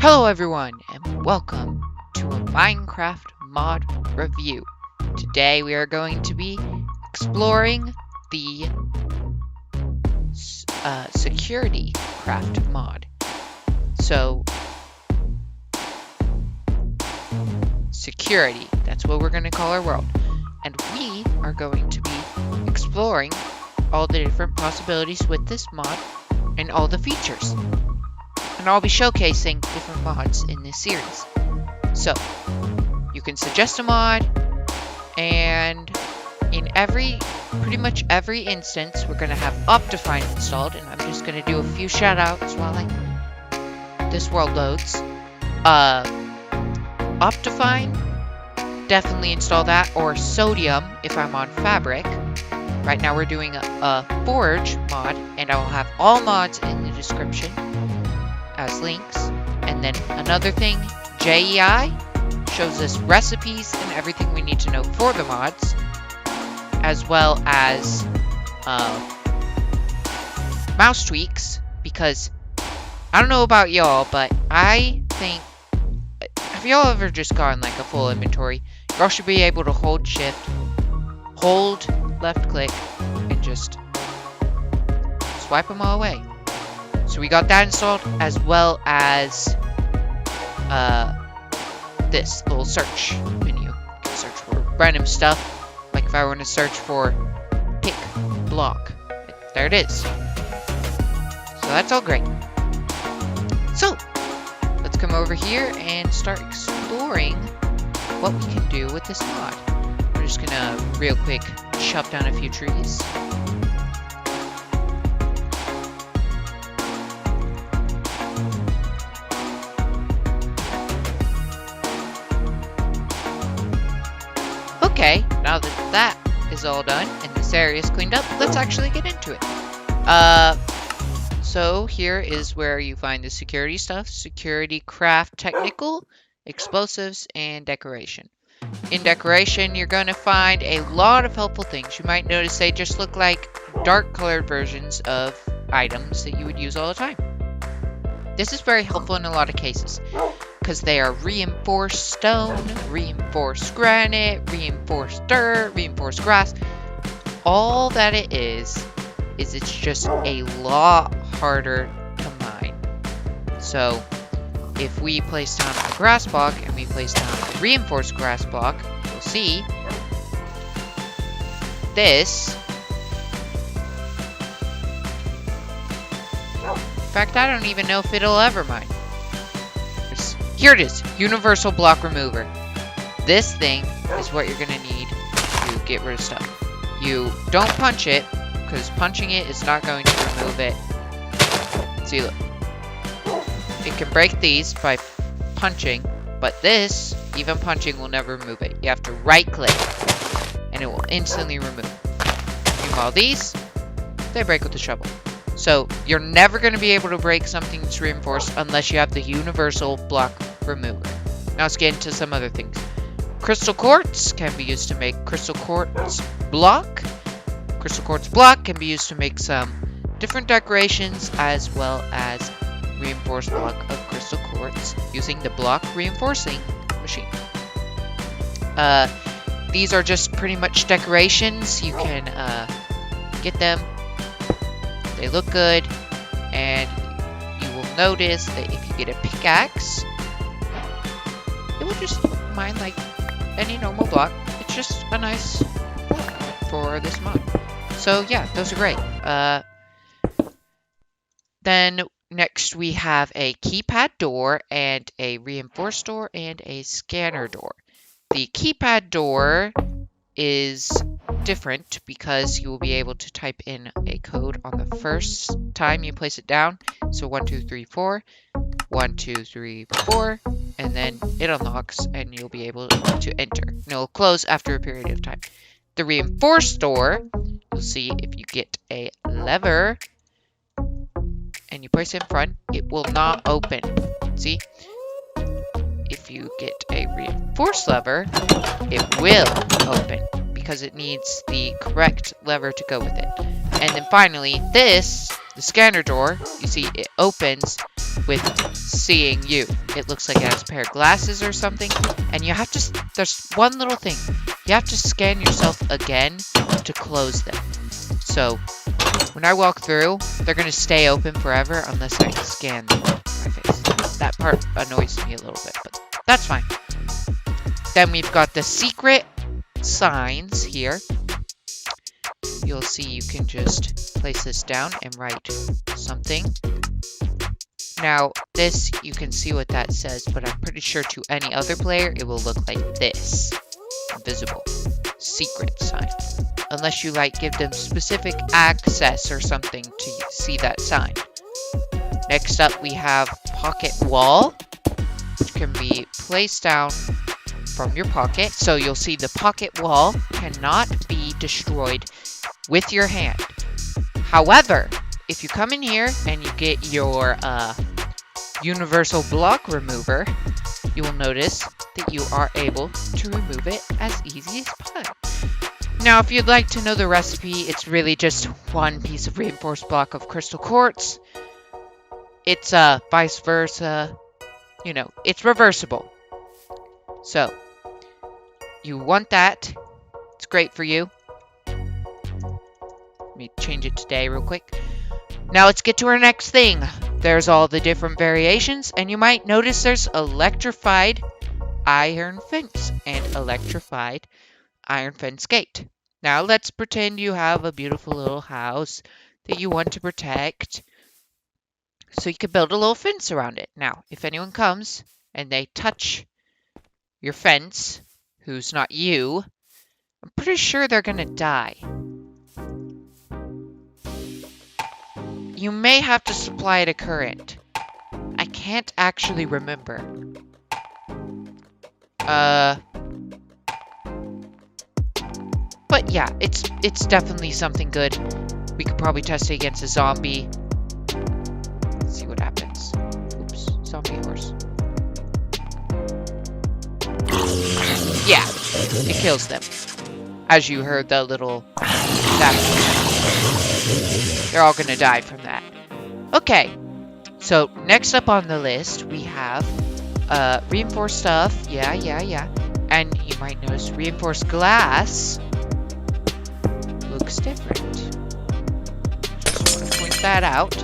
Hello everyone, and welcome to a Minecraft mod review. Today we are going to be exploring the security craft mod. So, security, that's what we're going to call our world. And we are going to be exploring all the different possibilities with this mod and all the features. And I'll be showcasing different mods in this series. So, you can suggest a mod, and in pretty much every instance, we're going to have Optifine installed, and I'm just going to do a few shoutouts while this world loads. Optifine, definitely install that, or Sodium if I'm on Fabric. Right now we're doing a Forge mod, and I will have all mods in the description as links. And then another thing, JEI shows us recipes and everything we need to know for the mods, as well as mouse tweaks, because I don't know about y'all, but I think, have y'all ever just gotten like a full inventory? Y'all should be able to hold shift, hold left click, and just swipe them all away. So we got that installed, as well as this little search menu. You can search for random stuff, like if I want to search for pick block. There it is. So that's all great. So let's come over here and start exploring what we can do with this mod. I'm just gonna real quick chop down a few trees. Okay, now that that is all done and this area is cleaned up, let's actually get into it. So here is where you find the security stuff: security, craft, technical, explosives, and decoration. In decoration, you're going to find a lot of helpful things. You might notice they just look like dark colored versions of items that you would use all the time. This is very helpful in a lot of cases, because they are reinforced stone, reinforced granite, reinforced dirt, reinforced grass. All that it is it's just a lot harder to mine. So if we place down a grass block and we place down a reinforced grass block, you'll see this. In fact, I don't even know if it'll ever mine. Here it is, universal block remover. This thing is what you're gonna need to get rid of stuff. You don't punch it, because punching it is not going to remove it. See, look. It can break these by punching, but this, even punching, will never remove it. You have to right click, and it will instantly remove. Meanwhile, these, they break with the shovel. So, you're never going to be able to break something that's reinforced unless you have the universal block remover. Now let's get into some other things. Crystal quartz can be used to make crystal quartz block. Crystal quartz block can be used to make some different decorations, as well as reinforced block of crystal quartz using the block reinforcing machine. These are just pretty much decorations. You can get them. They look good, and you will notice that if you get a pickaxe, it will just mine like any normal block. It's just a nice block for this mod. So yeah, those are great. Then next we have a keypad door and a reinforced door and a scanner door. The keypad door is different because you will be able to type in a code on the first time you place it down. So 1, 2, 3, 4, 1, 2, 3, 4, and then it unlocks and you'll be able to enter. And it will close after a period of time. The reinforced door, you'll see if you get a lever and you place it in front, it will not open. See? If you get a reinforced lever, it will open, because it needs the correct lever to go with it. And then finally, this, the scanner door, you see it opens with seeing you. It looks like it has a pair of glasses or something. And you have to, there's one little thing. You have to scan yourself again to close them. So when I walk through, they're going to stay open forever unless I scan my face. That part annoys me a little bit, but that's fine. Then we've got the secret signs here. You'll see you can just place this down and write something. Now, this, you can see what that says, but I'm pretty sure to any other player, it will look like this. Invisible. Secret sign. Unless you, like, give them specific access or something to see that sign. Next up, we have pocket wall, which can be placed down from your pocket. So you'll see the pocket wall cannot be destroyed with your hand. However, if you come in here and you get your universal block remover, you will notice that you are able to remove it as easy as pie. Now, if you'd like to know the recipe, it's really just one piece of reinforced block of crystal quartz. It's vice versa, you know, it's reversible. So, you want that. It's great for you. Let me change it to day real quick. Now let's get to our next thing. There's all the different variations, and you might notice there's electrified iron fence and electrified iron fence gate. Now let's pretend you have a beautiful little house that you want to protect. So you can build a little fence around it. Now, if anyone comes and they touch your fence, who's not you, I'm pretty sure they're gonna die. You may have to supply it a current. I can't actually remember. But yeah, it's definitely something good. We could probably test it against a zombie. Let's see what happens. Oops, zombie horse. Yeah, it kills them. As you heard the little tap. They're all gonna die from that. Okay, so next up on the list we have reinforced stuff. Yeah. And you might notice reinforced glass looks different. Just want to point that out.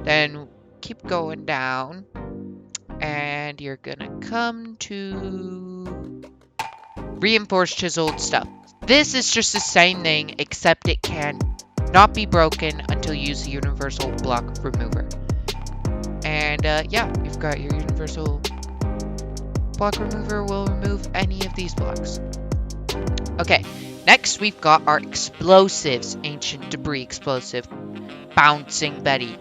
Then keep going down, and you're gonna come to reinforced chiseled stuff. This is just the same thing, except it can not be broken until you use the universal block remover. And yeah, you've got your universal block remover will remove any of these blocks. Okay, next we've got our explosives. Ancient debris explosive, bouncing Betty,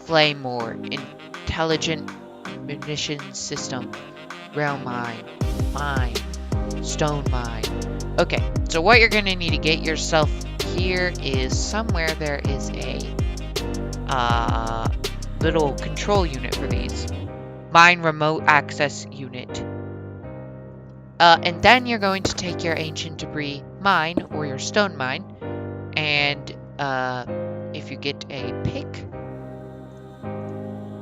claymore, intelligent munitions system, rail mine, stone mine. Okay, so what you're gonna need to get yourself here is somewhere there is a little control unit for these. Mine remote access unit. And then you're going to take your ancient debris mine or your stone mine, and if you get a pick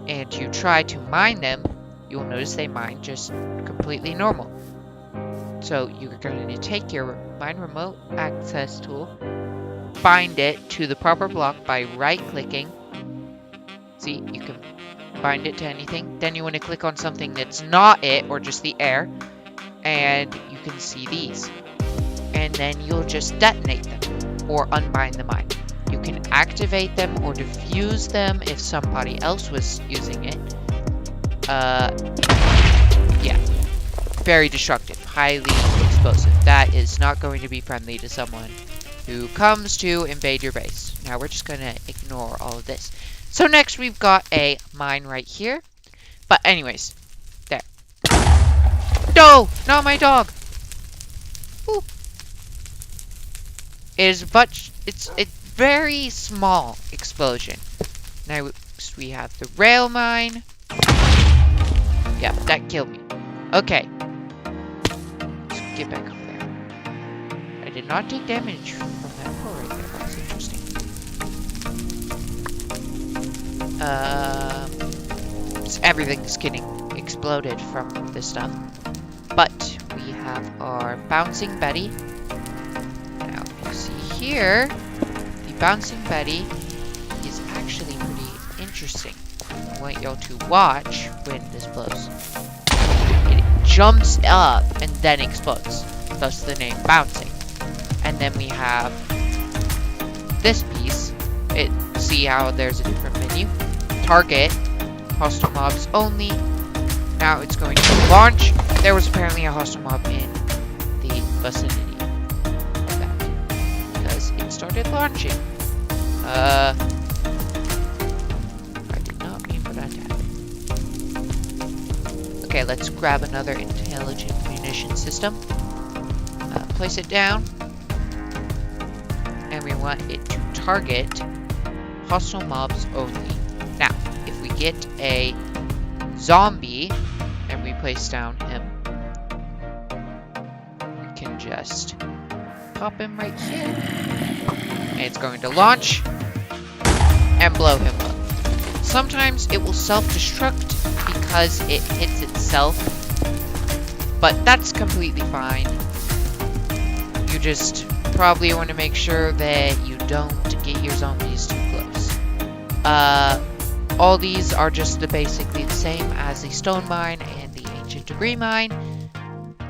and you try to mine them, you'll notice they mine just completely normal. So you're going to take your mine remote access tool, bind it to the proper block by right-clicking. See, you can bind it to anything. Then you want to click on something that's not it, or just the air, and you can see these. And then you'll just detonate them, or unbind the mine. You can activate them or defuse them if somebody else was using it. Yeah. Very destructive. Highly explosive. That is not going to be friendly to someone who comes to invade your base. Now we're just going to ignore all of this. So next we've got a mine right here. But anyways, there. No! Not my dog! Ooh. It is it's very small explosion. Now we have the rail mine. Yeah, that killed me. Okay. Let's get back up there. I did not take damage from that hole right there. That's interesting. everything's getting exploded from this stuff. But we have our Bouncing Betty. Now, if you see here, the Bouncing Betty is actually pretty interesting. I want y'all to watch when this blows. It jumps up and then explodes. Thus the name Bouncing. And then we have this piece. See how there's a different menu. Target, hostile mobs only. Now it's going to launch. There was apparently a hostile mob in the vicinity of that. Because it started launching. I did not mean for that to happen. Okay, let's grab another intelligent munition system. Place it down. And we want it to target hostile mobs only. Now, if we get a zombie and we place down him, we can just pop him right here. And it's going to launch and blow him up. Sometimes it will self-destruct because it hits itself, but that's completely fine. You just probably want to make sure that you don't get your zombies too close. All these are just basically the same as the stone mine and the ancient debris mine.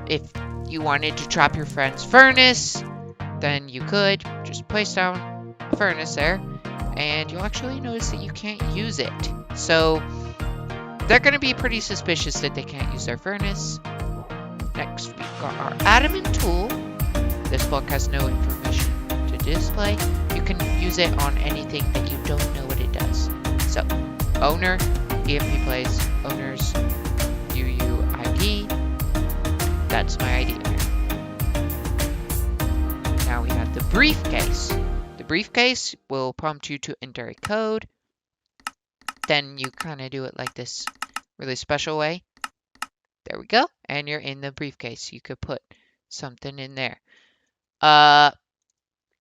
If you wanted to trap your friend's furnace, then you could just place down a furnace there, and you'll actually notice that you can't use it. So they're going to be pretty suspicious that they can't use their furnace. Next, we've got our adamant tool. This book has no information to display. You can use it on anything that you don't know what it does. So, owner, EMP plays, owners, UUIP. That's my idea here. Now we have the briefcase. The briefcase will prompt you to enter a code. Then you kind of do it like this really special way. There we go. And you're in the briefcase. You could put something in there.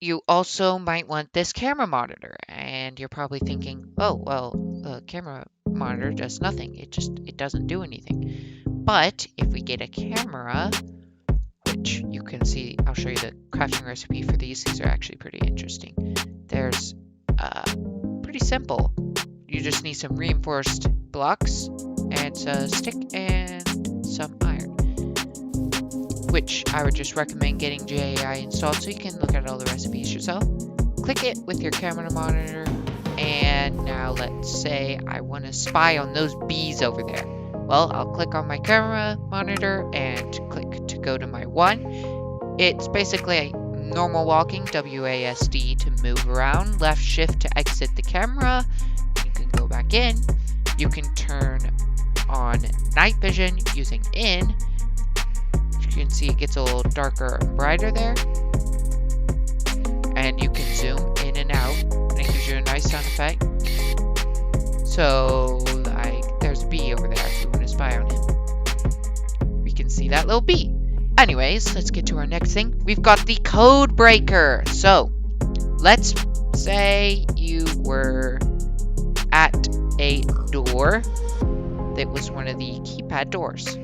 You also might want this camera monitor, and you're probably thinking, oh, well, the camera monitor does nothing. It doesn't do anything. But if we get a camera, which you can see, I'll show you the crafting recipe for these. These are actually pretty interesting. There's, pretty simple. You just need some reinforced blocks and a stick and some iron, which I would just recommend getting JAI installed so you can look at all the recipes yourself. Click it with your camera monitor, and now let's say I want to spy on those bees over there. Well, I'll click on my camera monitor and click to go to my one. It's basically a normal walking, WASD to move around, left shift to exit the camera. You can go back in. You can turn on night vision using in. You can see it gets a little darker and brighter there. And you can zoom in and out, and it gives you a nice sound effect. So, like, there's a bee over there if we want to spy on him. We can see that little bee. Anyways, let's get to our next thing. We've got the code breaker. So, let's say you were at a door that was one of the keypad doors,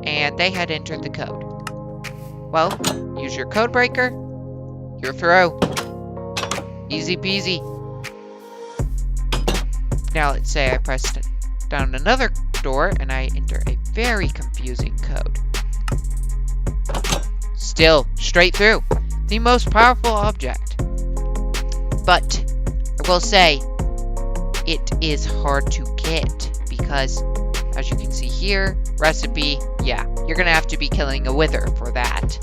and they had entered the code. Well, use your code breaker. You're through. Easy peasy. Now let's say I pressed down another door and I enter a very confusing code. Still, straight through. The most powerful object. But, I will say, it is hard to get because, as you can see here, recipe, yeah, you're gonna have to be killing a wither for that.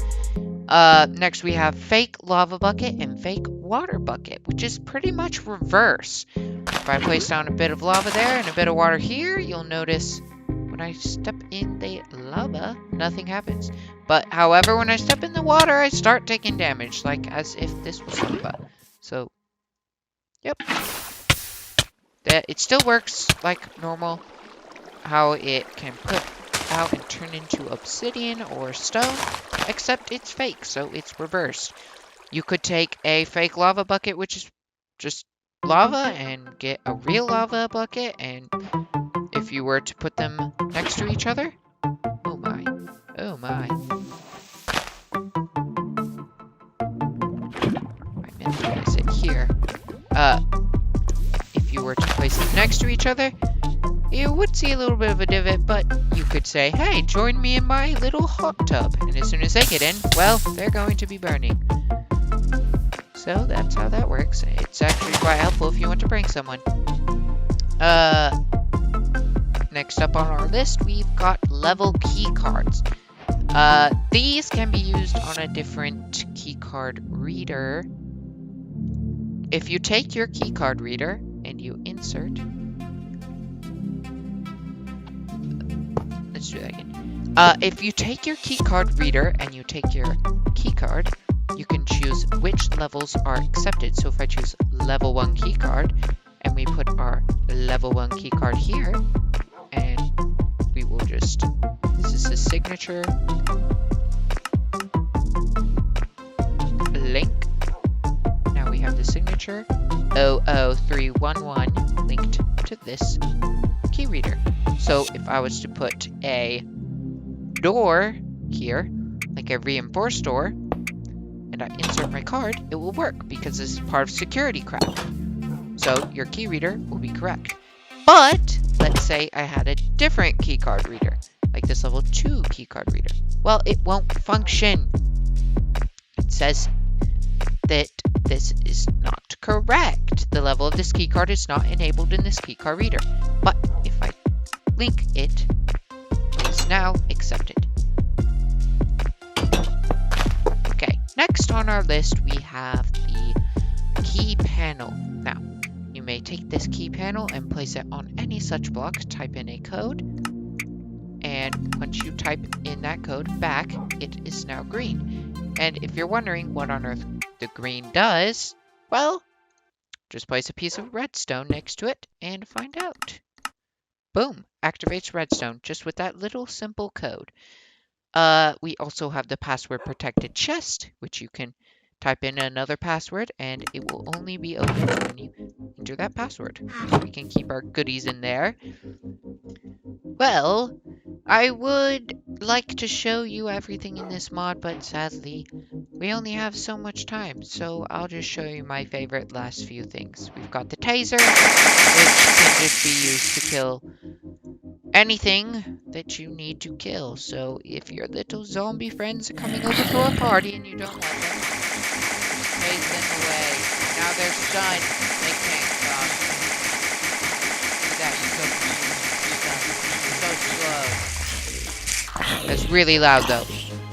Next we have fake lava bucket and fake water bucket, which is pretty much reverse. If I place down a bit of lava there and a bit of water here, you'll notice when I step in the lava, nothing happens. But, however, when I step in the water, I start taking damage, like as if this was lava. So, yep. It still works like normal, how it can put out and turn into obsidian or stone, except it's fake, so it's reversed. You could take a fake lava bucket, which is just lava, and get a real lava bucket, and if if you were to put them next to each other, oh my, oh my. I meant to place it here. If you were to place them next to each other, you would see a little bit of a divot, but you could say, hey, join me in my little hot tub. And as soon as they get in, well, they're going to be burning. So that's how that works. It's actually quite helpful if you want to bring someone. Next up on our list, we've got level key cards. These can be used on a different key card reader. If you take your key card reader and you insert... Let's do that again. If you take your key card reader and you take your key card, you can choose which levels are accepted. So if I choose level 1 key card and we put our level 1 key card here, and we will just, this is the signature link. Now we have the signature 00311 linked to this key reader. So if I was to put a door here, like a reinforced door, and I insert my card, it will work because this is part of security craft. So your key reader will be correct. But let's say I had a different key card reader, like this level 2 key card reader. Well, it won't function. It says that this is not correct. The level of this key card is not enabled in this key card reader. But if I link it, it is now accepted. Okay, next on our list we have the key panel. Now, you may take this key panel and place it on any such block, type in a code, and once you type in that code back, it is now green. And if you're wondering what on earth the green does, well, just place a piece of redstone next to it and find out. Boom, activates redstone just with that little simple code. We also have the password protected chest, which you can type in another password and it will only be opened when you enter that password. So we can keep our goodies in there. Well, I would like to show you everything in this mod, but sadly, we only have so much time, so I'll just show you my favorite last few things. We've got the taser, which can just be used to kill anything that you need to kill. So if your little zombie friends are coming over to a party and you don't want them, just tase them away. Now they're stunned. They can't come. Look at that, you're so slow. That's really loud though.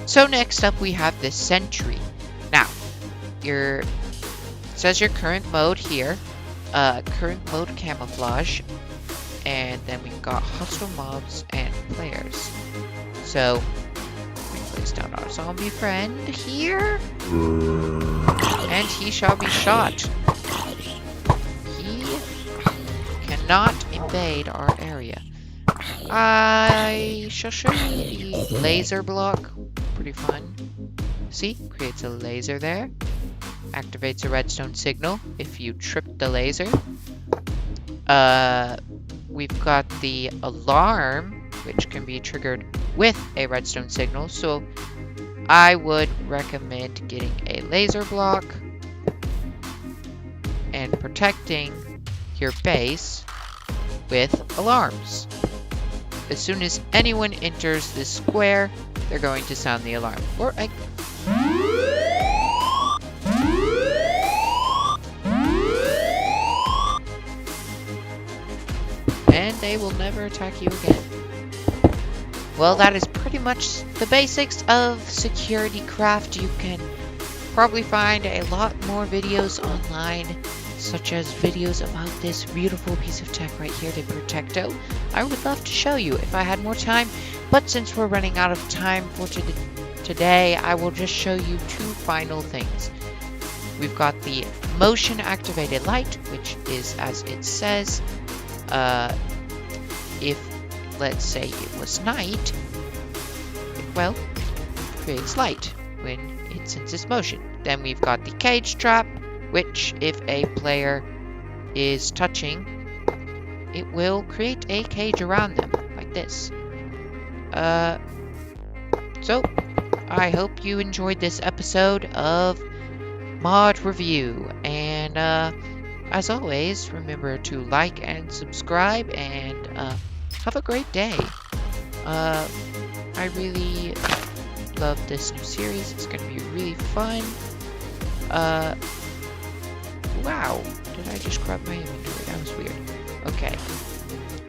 So next up we have the sentry. Now, it says your current mode here. Current mode camouflage. And then we've got hostile mobs and players. So, we place down our zombie friend here. And he shall be shot. He cannot invade our area. I shall show you the laser block. Pretty fun. See? Creates a laser there. Activates a redstone signal if you trip the laser. We've got the alarm, which can be triggered with a redstone signal. So I would recommend getting a laser block and protecting your base with alarms. As soon as anyone enters this square, they're going to sound the alarm. And they will never attack you again. Well, that is pretty much the basics of security craft. You can probably find a lot more videos online, such as videos about this beautiful piece of tech right here, the Protecto. I would love to show you if I had more time, but since we're running out of time for today, I will just show you two final things. We've got the motion activated light, which is as it says. If, let's say, it was night, well, it creates light when it senses motion. Then we've got the cage trap, which if a player is touching it will create a cage around them, like this. So, I hope you enjoyed this episode of Mod Review, and as always, remember to like and subscribe, and have a great day. I really love this new series. It's going to be really fun. Wow, did I just grab my inventory? That was weird. Okay,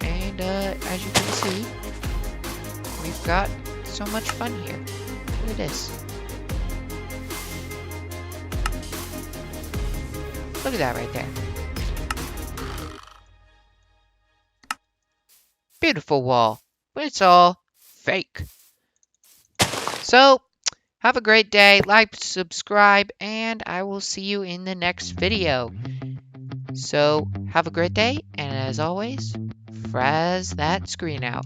and as you can see, we've got so much fun here. Look at this. Look at that right there. Beautiful wall, but it's all fake. So, have a great day, like, subscribe, and I will see you in the next video. So, have a great day, and as always, frazz that screen out.